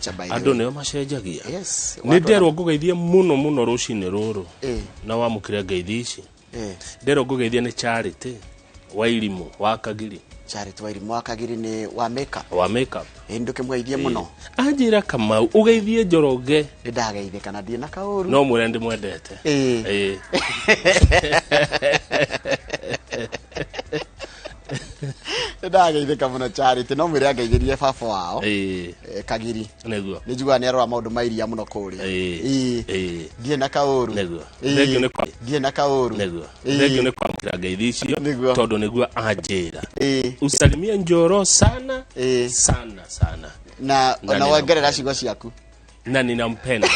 picture by the way. Ando neo macenjagia. Yes. Ni ndero ngugeithie muno rucini ruru. Na wamukire ngeithi ici. Ndero ngugeithie ni Charity Wairimu wa Kagiri. Charity Wairimu wa Kagiri ni wa makeup. Wa makeup. Nduke mweithie muno. Anjira Kamau ugeithie Njoroge. Ndageithie kana ndie na kauru. No mwire ndi mwendete. Ndageithika muno Charity no mwire ageithirie baba wao. Kagiri. Neguo. Nijugua ni arora maundu mairia muno kuri. Ndie na kauru. Neguo. Thengio ni kwa. Ndie na kauru. Neguo. Thengio ni kwa mukira ngeithi icio. Tondu niguo anjira. Usalimia Njoro sana. Sana. Na wagerera cigo ciaku. Na ninampenda.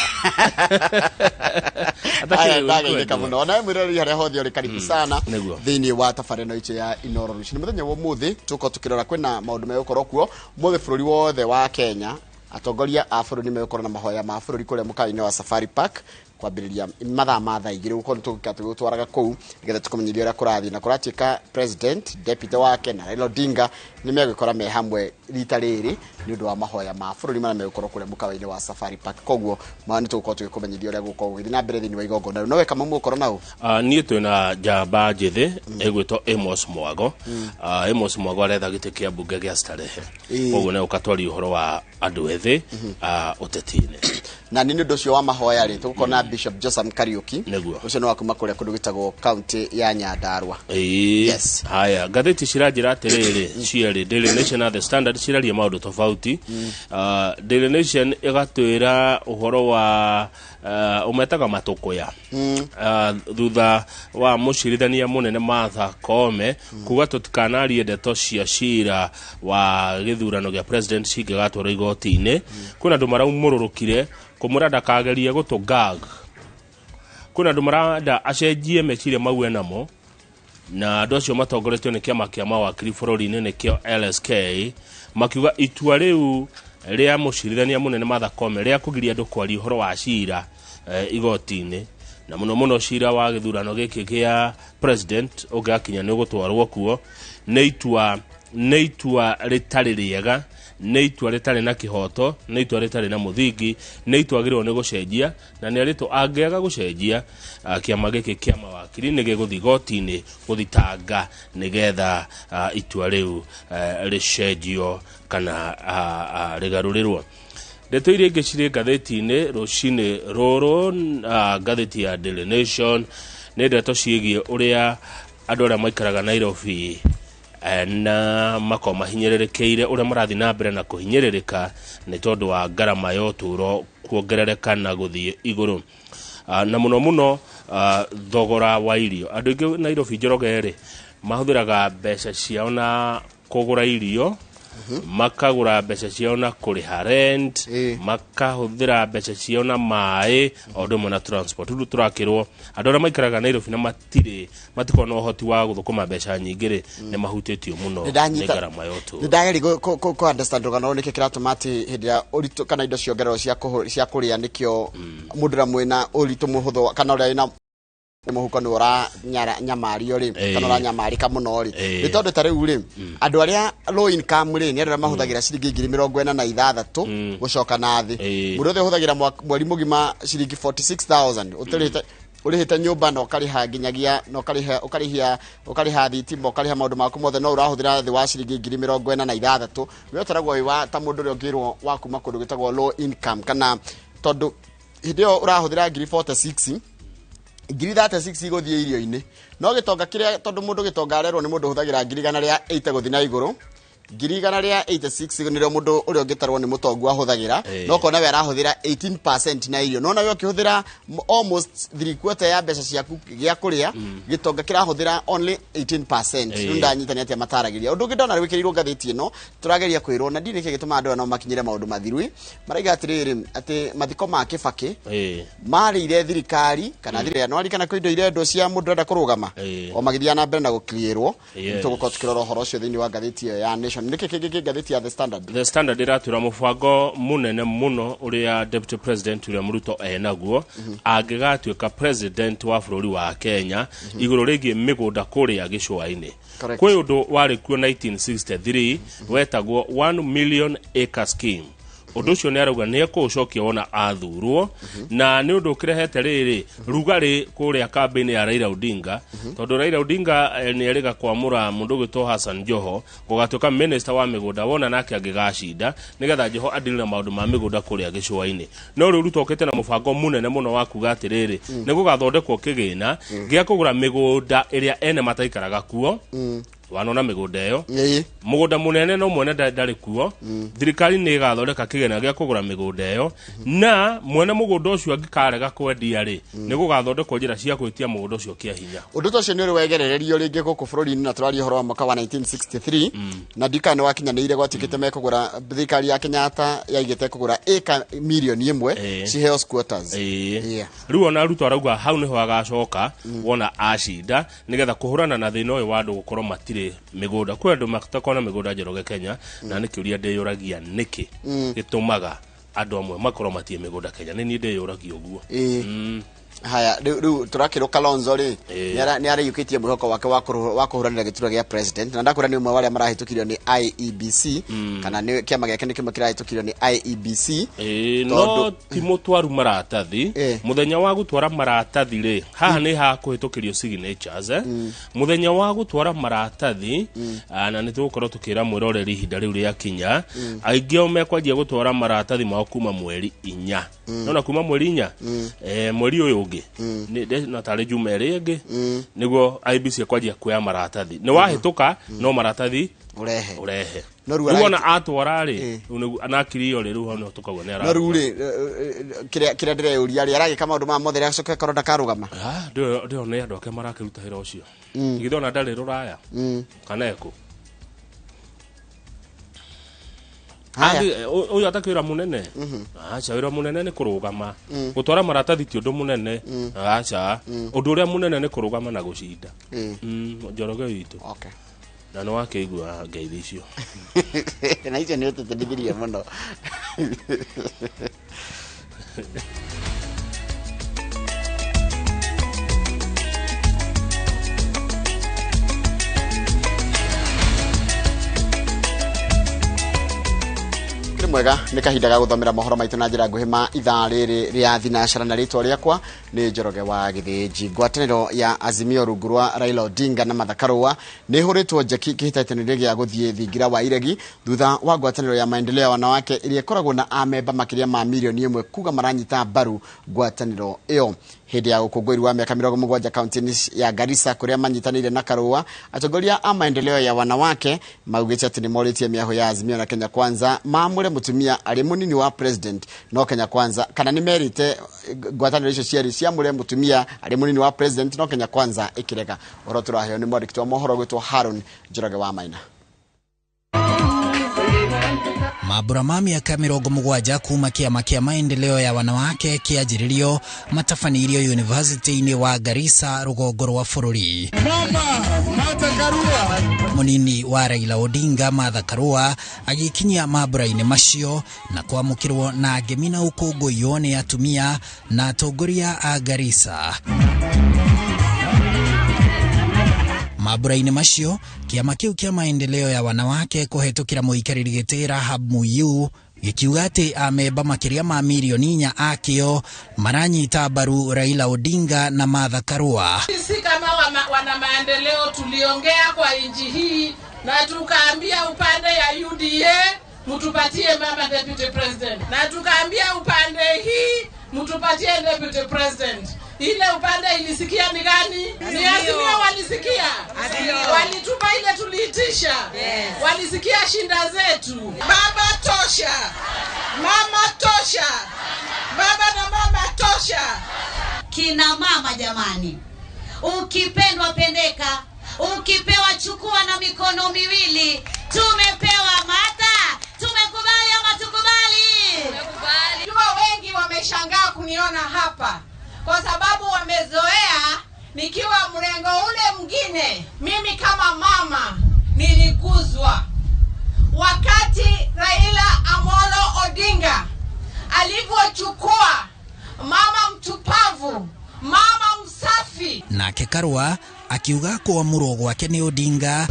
Ndageithika muno na mwirori haria hothe uri karibu sana thiini wa tabarino icio ya INOORO RUCIINI muthenya wa muthi tuko tukirora kwina maundu megukoro kuo muthi bururi wothe wa Kenya atongoria a bururi megukoro na mahoya ma bururi kuria mukaini wa Safari Park kwambiriria mathaa ma thaa igiri uko tugutwaraga kuu nigetha tukumenyeria uria kurathi na kuratuika president deputy wake na Raila Odinga ni megukora me hamwe rita riri ni undu wa mahoya ma bururi mara megukoro kuria mukaini wa Safari Park koguo ma ni tugukorwo tugikumenyeria uria gukorwo guthi na mbere thini wa igongo no weka mamu ukoro nau nie twina njamba njithi egwitwo Amos Mwago Amos Mwago aretha gite kia bunge gia Starehe koguo ne ukatwari uhoro wa andu ethi utetine na nini ndocio wa mahoya ri tukona Bishop Joseph Kariuki ucio no wakuma kuria kundu gitagwo county ya Nyandarua. Yes. Haya gatheti cirajira atiriri cieri Daily Nation na The Standard ciraria maundu tofauti. Daily Nation igatwira uhoro wa umetaga matukuya thutha wa mucirithania munene Martha Koome kuga tutikanarie ndeto cia cira wa githurano gia president cigatwara igoti-ini kuna andu maraumururukire kumura ndakagerie gutugag kuna andu maranda acenjie meciria maue namo na andu acio matongoretio ni kiama kia mawakiri bururi-ini nikio LSK makiuga itua riu ria mucirithania munene Martha Koome ria kugiria andu kwari uhoro wa cira igoti-ini na muno cira wa githurano giki gia president ugakinya ni gutwarwo kuo ni itua ritari riega ni itua ritari na kihoto ni itua ritari na muthingi ni itua girwo ni gucenjia na ni arito angiaga gucenjia kiama giki kia mawakiri ni giguthi goti-ini guthitanga nigetha itua riu ricenjio kana rigarurirwo. Ndeto iria ingĩ cirĩ ngatheti-inĩ rucini ruru ngatheti ya Daily Nation nĩ ndeto ciĩgiĩ ũrĩa andũ arĩa maikaraga Nairobi na mako mahinyĩrĩrĩkĩire ũrĩa marathi na mbere na kũhinyĩrĩrĩka nĩ tondũ wa ngarama ya ũtũũro kuongerereka na gũthiĩ igũrũ na mũno thogora wa irio. Andũ aingĩ Nairobi Njoroge mahũthĩraga mbeca ciao na kũgũra irio makagura mbeca ciao na kuriha rent makahuthira mbeca ciao na mai ondo mona transport ndu turakirwo andu ara maikaraga Nairobi na matikona uhoti wa guthukuma mbeca nyingire ne mahutitio muno ni garama yotu ndageri ko understand rogano niki kiratumati hindia uritu kana indo ciongerero cia kuria nikio mudura mwena uritu muhutho kana uri na muhuko ni ora nyamari ori kana ora nyamari ka muno ri bitonde tare uri andu aria low income ri ni aria mahuthagira ciringi 46,000 gucoka nathi murothe huthagira mweri mugima ciringi 46,000 utirite urihite nyumba no kariha nginyagia no ukariha thitima ukariha maundu maku mothe no urahuthira thi wa ciringi 46,000 we utaragwo wa ta mundu ri ongirwo wa kuma kundu gitagwo low income kana tondu hidio urahuthira 46 ngiri 36 iguthie irio-ini no gitonga kiria tondu mundu gitonga arerwo ni mundu huthagira ngiri 8 guthi na iguru ngiri 86 nirio mundu uria ngitarwo ni mutongu ahuthagira no kona we arahuthira 18% na irio no na we ukihuthira almost 3/4 ya mbeca ciaku gia kuria gitonga kirahuthira only 18% ndanyitania atia mataragiria undu ngidona wikirirwo ngatheti ino turageria kwirwo na ndini kigituma andu no makinyire maundu mathiru maraiga atiriri ati mathiko ma Kibaki mari ire thirikari kana thirikari no ari kana kwindo ire ndo cia mundu enda kurugama o magithia na mbere na gukliirwo tugukorwo tukirora horo cio thini wa ngatheti ya Nation niki gatheti ya The Standard iratura mubango munene muno uria Deputy President William Ruto enaguo angigatuika president wa bururi wa Kenya iguru rigi migunda kuria gicua-ini kwi undu wari kuo 1963 wetagwo 1 million acre scheme undu ucio ni arauga ni ekucokia wona athurwo na ni undu kirehete riri rugari kuria campaign ya Raila Odinga tondu Raila Odinga ni ariga kwamura mundu gwitwo Hassan Joho gugatuka minister wa migunda wona nake agigacinda nigetha Joho adilina maundu ma migunda kuria gicua-ini no riu rutokete na mubango munene muno wa kuga atiriri ni gugathondekwo kigina gia kugura migunda iria ene mataikaraga kuo wanona migunda iyo mugunda munene no mwene ndari kuo thirikari ni igathondeka kigena gia kugura migunda iyo na mwene mugunda ucio angikarega kwendia ri ni gugathondekwo njira cia kwitia mugunda ucio kia hinya undu ucio ni uri wegerererio ringi guku bururi-ini na turari horo wa mwaka wa 1963 na ndikano wakinyanire gwatikite mekugura thirikari ya Kenyatta yaigite kugura eka milioni imwe ciheo squatters riu ona ruto arauga hau niho agacoka wona acinda nigetha kuhurana na thina uyu wa andu gukorwo matire migunda kwa andu matakona migunda Njoroge Kenya na nikiuria ndeyuragia niki gitumaga andu amwe makorwo matie migunda Kenya ni ndeyuragia uguo haya riu turakiro Kalonzo ri ni ariyukitie mwihoko wake wa kuhuranira gitura gia president na ndakura ni umwe wale marahitukirio ni IEBC kana ni kiama giake ni kimwe kirahitukirio ni IEBC no timotwaru maratathi muthenya wa gutwara maratathi ri haha ni ha kuhitukirio signatures muthenya wa gutwara maratathi na ni tugukorwo tukira mwiroreri ihinda riu ria kinya aingio mekwanjia gutwara maratathi mao kuma mweri 4 nona kuma mweri 4 mweri uyu ni na tare jumere ege niguo IBC kwanjia kuya maratathi ni wahituka no maratathi urehe no ruona atwara ri anakiriyo ri ruho no tukagwo ni ara no ruri kira ndire uria ri aragi kama undu ma mothere acoke koronda karugama ndio ne andu ake marakiruta hira ucio ngithona ndari ruraya kaneko uyu atakwira munene acha wira munene ni kurugama gutwara maratathi ti undu munene acha undu uria munene ni kurugama na gucinda Njoroge witu okay na no akeigua ngeithi icio na icio ni utetendithirie muno mwega ni kahinda ga guthomera mohoro maitu na njira nguhi ma ithaa riri ria thinashara na ritwa riakwa ni Njoroge wa Githiji. Ngwataniro ya Azimio rungu rwa Raila Odinga na Martha Karua ni huritwo njeki kihitaitanirio gia guthie thingira wa iregi thutha wa ngwataniro ya maendeleo ya wanawake iria ikoragwo na amemba makiria ma milioni 1 kuga maranyita mbaru ngwataniro iyo hindi ya ukungwiri wa miaka 70 kaunti ya Garissa kuria manyitanire na Karua. Atongoria a maendeleo ya wanawake maugite ati ni moritie miaho ya Azimio na Kenya Kwanza maamure mutumia ari munini wa president no Kenya Kwanza kana ni merite ngwataniro icio ciari cia mure mutumia ari munini wa president no Kenya Kwanza ikirega. Oro turaheo ni mwandiki wa mohoro gwitwo Harun Njoroge wa Maina. Mabura ma miaka 70 kuma kiama kia maendeleo ya wanawake kiajiririo matafanirio university-ini wa Garissa rugongo rwa bururi. Martha Karua munini wa Raila Odinga Martha Karua agikinyia mabura-ini macio na kwamukirwo na gemina ukungũiyo ni atumia na atongoria a Garissa. Mabura-ini macio kiama kiu kia maendeleo ya wanawake kuhetukira muikariri giti Rahab Muyu gikiuga ati amemba makiria ma milioni 4 akio maranyita mbaru Raila Odinga na Martha Karua. Sisi kama wana maendeleo tuliongea kwa inji hii na tukaambia upande ya UDA mtupatie mama deputy president na tukaambia upande hii mtupatie deputy president. Ile upande ilisikia ni gani? Ni Azimio walisikia. Walitupa ile tuliitisha. Walisikia shinda zetu. Baba tosha. Mama tosha. Baba na mama tosha. Kina mama jamani. Ukipendwa pendeka. Ukipewa chukua na mikono miwili. Tumepewa Martha. Tumekubali ama tukubali? Tumekubali. Jua wengi wameshangaa kuniona hapa. Kwa sababu wamezoea nikiwa mrengo ule mwingine. Mimi kama mama nilikuzwa. Wakati Raila Amolo Odinga alivyochukua mama mtupavu, mama msafi. Nake Karua akiuga kuamurwo gwake ni Odinga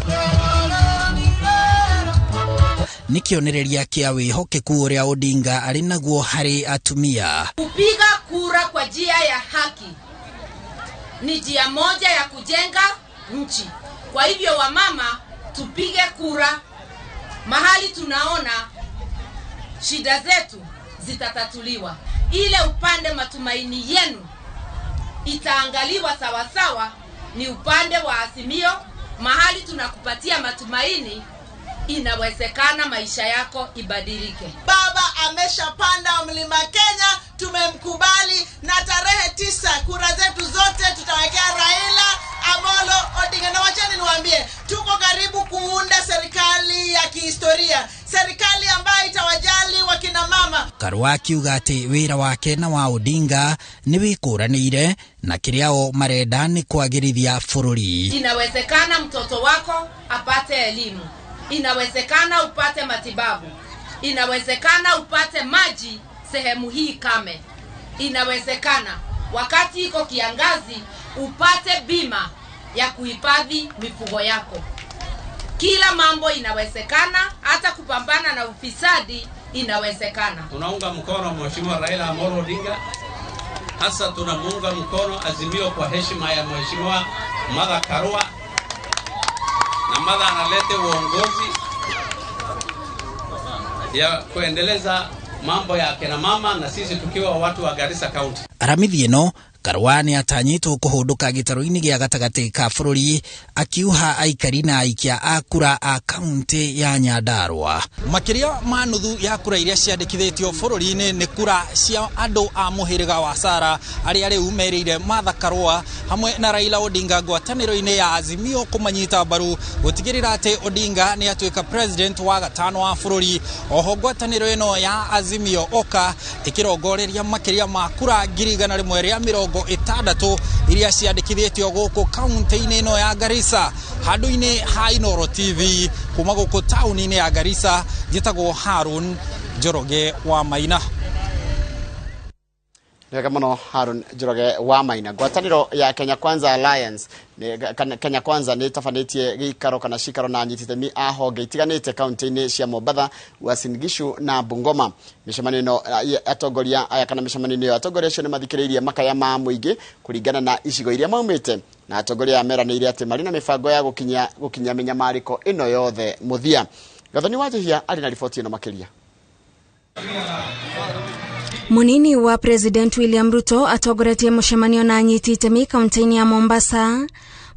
ni kionereria kia wihokeku uria Odinga ari naguo hari atumia. Kupiga kura kwa njia ya haki ni njia moja ya kujenga nchi. Kwa hivyo wamama, tupige kura mahali tunaona shida zetu zitatatuliwa. Ile upande matumaini yenu itaangaliwa sawa sawa ni upande wa Azimio. Mahali tunakupatia matumaini, inawezekana maisha yako ibadilike. Baba ameshapanda mlima Kenya, tumemkubali, na tarehe 9 kura zetu zote tutawekea Raila Amolo Odinga. Na wachani niwaambie, tuko karibu kuunda serikali ya kihistoria, serikali ambayo itawajali wakina mama. Karua akiuga ati wira wake na wa Odinga ni wikuranire na kiriao marenda ni kwagirithia bururi. Inawezekana mtoto wako apate elimu, inawezekana upate matibabu, inawezekana upate maji sehemu hii kame, inawezekana wakati iko kiangazi upate bima ya kuhifadhi mifugo yako. Kila mambo inawezekana, hata kupambana na ufisadi inawezekana. Tunaunga mkono Mheshimiwa Raila Amolo Odinga, hasa tunamuunga mkono Azimio kwa heshima ya Mheshimiwa Martha Karua, na Martha analete uongozi ya kuendeleza mambo ya kina mama, na sisi tukiwa watu wa Garissa County. Aramithi ino Karua ni atanyitwo kuhunduka gitaro-ini gia gatagati ka bururi, akiuha aikari na aikia a kura a kaunti ya Nyandarua. Makiria ma nuthu ya kura iria ciandikithitio bururi-ini ni kura cia andu a muhiriga wa Sara aria riu merire Martha Karua hamwe na Raila Odinga ngwataniro-ini ya Azimio kumanyita mbaru gutigirira ati Odinga ni atuika president wa gatano wa bururi. Oho ngwataniro ino ya Azimio oka ikirongoreria makiria ma kura 160 iria ciandikithitio guku kaunti-ini ino ya Garissa. Handu-ini ha INOORO TV kuma guku tauni-ini ya Garissa, njitagwo Harun Njoroge wa Maina. Nega muno Harun Njoroge wa Maina. Ngwataniro ya Kenya Kwanza Alliance Kenya Kwanza ni tafanetie gikaro kana shikaro na nyitithemi a honge itiganite kaunti-ini cia Mombasa, Uasin Gishu na Bungoma. Mishamanino atongoria aya kana mishamanino atongoria cio ni mathikiririe makaya ma muingi kuringana na icigo iria maumite, na atongoria meranire ati marina mibango ya gukinya minyamariko ino yothe muthia. Gathoni wajihia ali na ripoti ino makiria. Munini wa President William Ruto atogoretie mushemanio na anyiti itemi kaunti-ini ya Mombasa.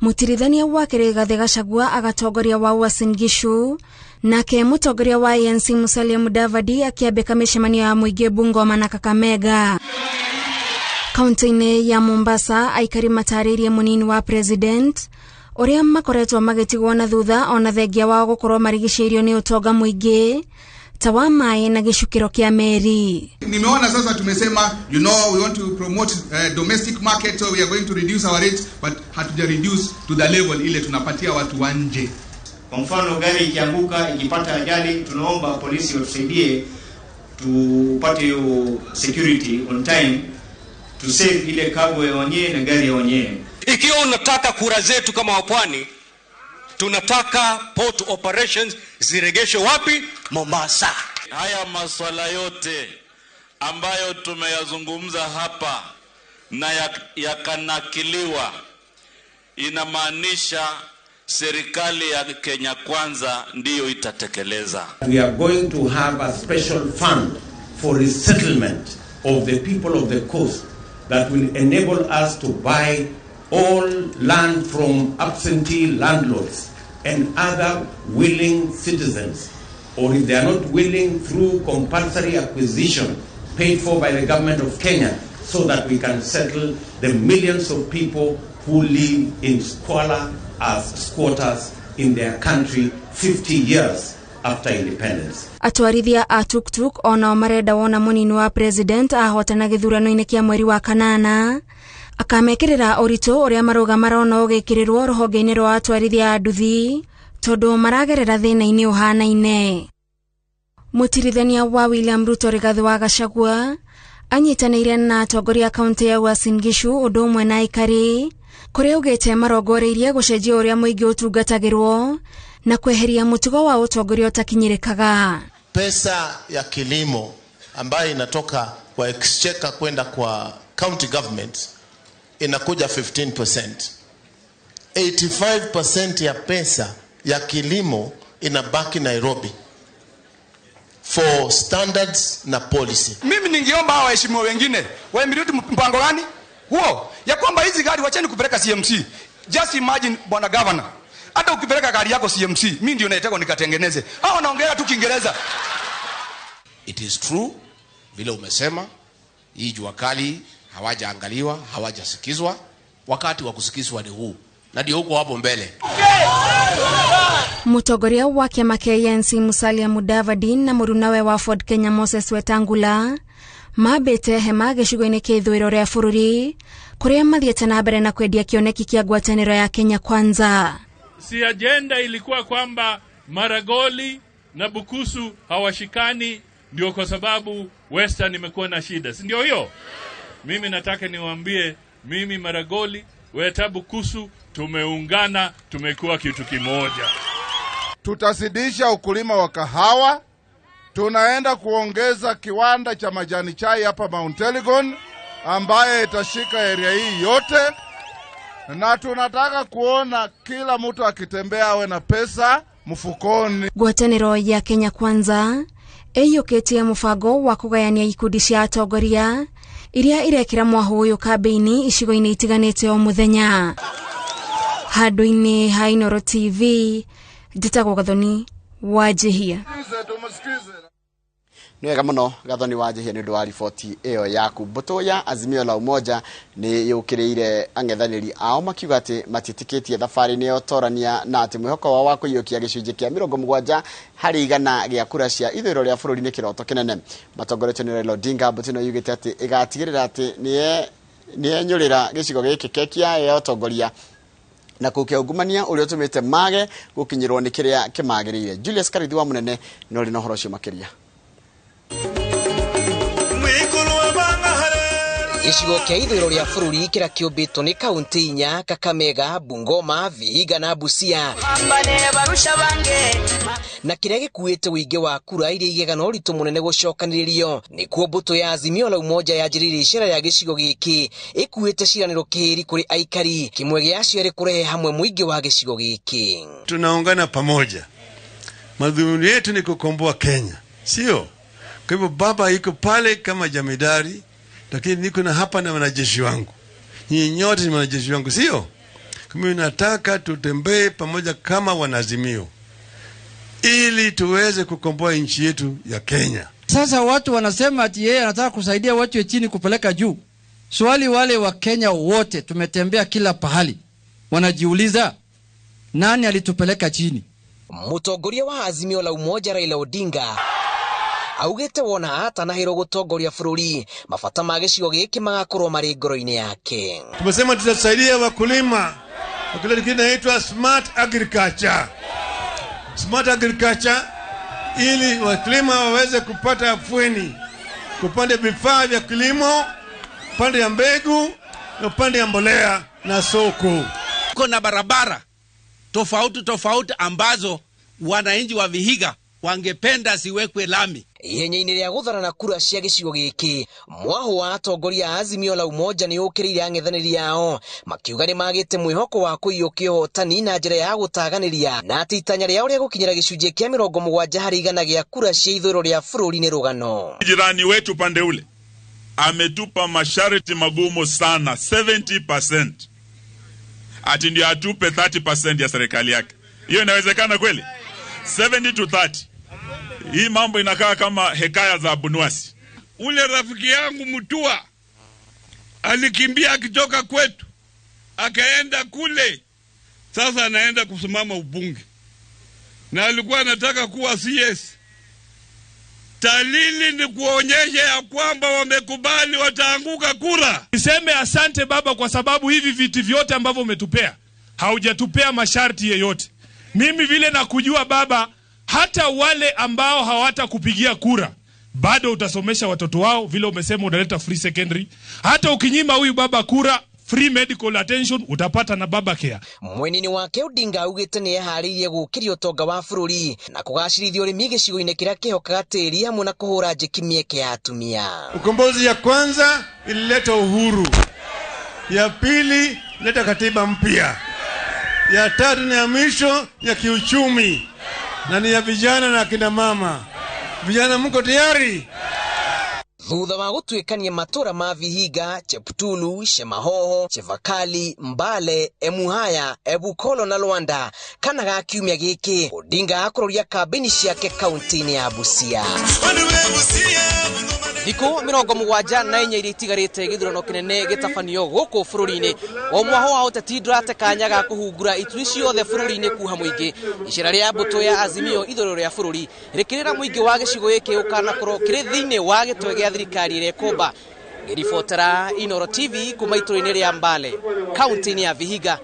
Mutirithania wa Rigathi Gachagua agatongoria wa Uasin Gishu, nake mutongoria wa ANC Musalia Mudavadi akiambika mishemanio ya muingi Bungoma na Kakamega. Kaunti-ini ya Mombasa aikari mataririe munini wa President uria makoretwo magitigwo na thutha ona thengia wa gukorwo marigiceirio ni utonga muingi tawa mai na gicukiro kia meri. Nimeona sasa tumesema we want to promote domestic market, so we are going to reduce our rates, but hatuja reduce to the level ile tunapatia watu wa nje. Kwa mfano gari ikianguka ikipata ajali, tunaomba polisi watusaidie tupate hiyo security on time to save ile cargo ya wenyewe na gari ya wenyewe. Ikiwa unataka kura zetu kama wapwani, tunataka port operations ziregeshwe wapi? Mombasa. Haya masuala yote ambayo tumeyazungumza hapa na yakanakiliwa, inamaanisha serikali ya Kenya Kwanza ndiyo itatekeleza. We are going to have a special fund for resettlement of the people of the coast that will enable us to buy all land from absentee landlords and other willing citizens, or if they are not willing, through compulsory acquisition paid for by the government of Kenya, so that we can settle the millions of people who live in squalor as squatters in their country 50 years after independence. Atwarithia a tuktuk ona marenda wona munini wa president ahotana githurano-ini kia mweri wa kanana, akamekirira urito uria maruga marona ugikirirwo ruhonge-ini rwa atwarithia a nduthi tondu maragerera thina-ini uhanaine. Mutirithania wa William Ruto Rigathi wa Gachagua anyitanĩire na atongoria kaunti ya Uasin Gishu undu umwe na aikari kuria ugite marongoreirie gucenjia uria muingi utungatagirwo na kweheria mutigo wa utongoria utakinyirikaga. Pesa ya kilimo ambayo inatoka kwa exchequer kwenda kwa county government inakuja 15%. 85% ya pesa ya kilimo inabaki Nairobi for standards na policy. Mimi ningeomba hawa waheshimiwa wengine waimiliki mpango gani huo ya kwamba hizi gari wacheni kupeleka CMC. Just imagine bwana governor, hata ukipeleka gari yako CMC mimi ndio naitaka nikatengeneze. Hao wanaongea tu Kiingereza. It is true vile umesema, hii jua kali hawajaangaliwa, hawajasikizwa. Wakati wa kusikizwa ni huu, na ndio huko hapo mbele. Mutongoria wa kiama kia ANC Musalia Mudavadi na murunawe wa Ford Kenya Moses Wetangula mabete hema gicigo-ini kia ithwiro ria bururi kuria mathiete na mbere na kwendia kioneki kia ngwataniro ya Kenya Kwanza. Si agenda ilikuwa kwamba Maragoli na Bukusu hawashikani ndio kwa sababu Western imekuwa na shida, si ndio hiyo? Mimi nataka niwaambie, mimi Maragoli Weta Bukusu tumeungana, tumekuwa kitu kimoja. Tutazidisha ukulima wa kahawa, tunaenda kuongeza kiwanda cha majani chai hapa Mount Elgon ambaye itashika area hii yote, na tunataka kuona kila mtu akitembea awe na pesa mfukoni. Ngwataniro ya Kenya Kwanza eyukitie mubango wa kugayania ikundi cia atongoria iria irekira mwaho uyu kambeini icigo-ini itiganite o muthenya. Handu-ini ha INOORO TV Nditagwo Gathoni Wanjihia. Niwega muno Gathoni Wanjihia ni ndwa riboti iyo yaku. Mbuto ya Azimio la Umoja ni yukiriire ang'ethaniri ao makiuga ati matitikitie thabari ni otorania na ati mwihoko wao wa kuiyukia gicunji kia 70 hari igana gia kura cia ithwiro ria bururi ni kiroto kinene. Matongoretio ni Raila Odinga mbutino yugite ati igatigirira ati ni enyurira gicigo giki kekia ya otongoria na kukia ugumania uri otumite mage gukinyirwo ni kiria kimagirire. Julius Karithi wa munene no ri no horo cio makiria. Gicigo kia ithwiro ria bururi kira kiumbitwo ni kaunti 4: Kakamega, Bungoma, Vihiga na Busia, na kiria gikuite wingi wa kura iria igega na uritu munene gucokaniririo nikuo mbuto ya Azimio la Umoja yajiriri cira ya gicigo giki ikuite ciraniro kiri kuri aikari, kimwe giacio ri kurehe hamwe mwingi wa gicigo giki. Tunaungana pamoja, madhumuni yetu ni kukomboa Kenya, sio? Kwa hivyo baba yuko pale kama jamidari, lakini niko na hapa na wanajeshi wangu. Nyinyi nyote ni wanajeshi wangu, sio? Kwa hivyo nataka tutembee pamoja kama wanazimio ili tuweze kukomboa nchi yetu ya Kenya. Sasa watu wanasema ati yeye anataka kusaidia watu wa chini kupeleka juu. Swali wale wa Kenya wote tumetembea kila pahali, wanajiuliza nani alitupeleka chini? Mutongoria wa Azimio la Umoja Raila Odinga augete wona atanahiro gutongoria bururi mabata ma gicigo giki magakorwo mari ngoro-ini yake. Tumesema tutasaidia wakulima kile kinaitwa smart agriculture. Smart agriculture ili wakulima waweze kupata afueni kupanda vifaa vya kilimo, pande ya mbegu na pande ya mbolea na soko. Kuna barabara tofauti ambazo wananchi wa Vihiga wangependa siwekwe lami. Yenye-ini ria gutharana kura cia gicigo giki mwaho wa atongoria Azimio la Umoja ni ukirire ang'ethaniri yao makiuga ni magite mwihoko wa kuiyukia hotani na njira ya gutaganiria na ati itanya riao ria gukinyira gicunji kia 70 hari igana gia kura cia ithwiro ria bururi ni rugano. Jirani wetu pande ule ametupa masharti magumu sana, 70%. Ati ndio atupe 30% ya serikali yake. Hiyo inawezekana kweli? 70 to 30. Hii mambo inakaa kama hekaya za Abunuwasi. Ule rafiki yangu Mutua alikimbia akitoka kwetu akaenda kule, sasa anaenda kusimama ubunge na alikuwa anataka kuwa CS. Dalili ni kuonyesha ya kwamba wamekubali wataanguka kura. Niseme asante baba, kwa sababu hivi viti vyote ambavyo umetupea haujatupea masharti yeyote. Mimi vile nakujua baba, hata wale ambao hawata kupigia kura bado utasomesha watoto wao, vile umesema unaleta free secondary. Hata ukinyima huyu baba kura, free medical attention utapata na baba care. Mwenini wake Odinga augite ni eharirie gukiria utonga wa bururi na kugacirithia urimi gicigo-ini kiria kihokaga tiri hamwe na kuhura njeki mieke ya atumia. Ukombozi ya kwanza ilileta uhuru, ya pili ilileta katiba mpya, ya tatu ni ya mwisho ya kiuchumi na ni ya vijana na kina mama. Vijana mko tayari? Thutha wa gutwikania matura ma Vihiga, Cheptulu, Shemahoho, Chevakali, Mbale, Emuhaya, Ebukolo na Luanda kana ga kiumia giki Odinga akuroria kambeni ciake kaunti-ini ya Busia. Thikũ 74 iria itigarĩte gĩthurano kĩnene gĩtabanio gũkũ bũrũri-inĩ. O mwaho wa ũteti ndũrate kanya ga kũhungura ituri ciothe bũrũri-inĩ kuha mũingĩ. Icera rĩa mbũtũ ya Azimio ithũrĩro rĩa bũrũri rĩkĩrĩra mũingĩ wa gĩcigo gĩkĩ ũkanakorwo kĩrĩ thĩinĩ wa gĩtwe gĩa thirikari ĩrĩa ĩkũmba. Ngĩribotera INOORO TV kuma itũra-inĩ rĩa Mbale, kaunti-inĩ ya Vihiga.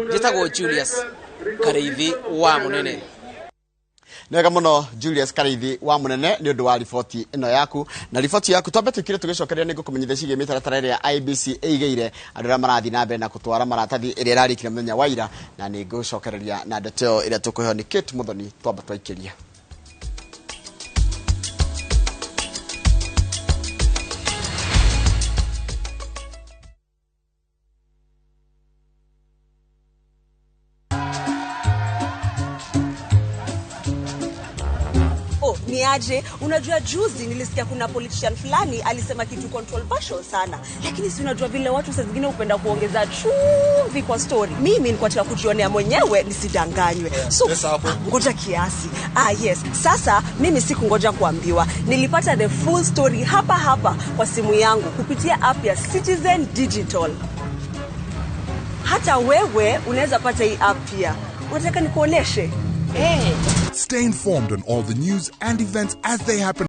Njĩtagwo Julius Kareithi wa Munene. Nega muno Julius Kareithi wa Munene ni undu wa riboti ino yaku na riboti yaku twambe tukire tugicokeria ni gukumenyithia ciige mitaratara iria IBC eigeire andu aria marathi na mbere na gutwara maratathi iria irarikire muthenya wa ira na ni ngucokereria na ndeto iria tukuheo ni Kate Muthoni twamba twaikiria. Niaje, unajua juzi nilisikia kuna politician fulani alisema kitu controversial sana, lakini si unajua vile watu saa zingine upenda kuongeza chumvi kwa story. Mimi nilikuwa nataka kujionea mwenyewe nisidanganywe. So ngoja kiasi. Yes, sasa mimi sikungoja kuambiwa. Nilipata the full story hapa kwa simu yangu kupitia app ya Citizen Digital. Hata wewe unaweza pata hii app pia. Unataka nikuoneshe? Stay informed on all the news and events as they happen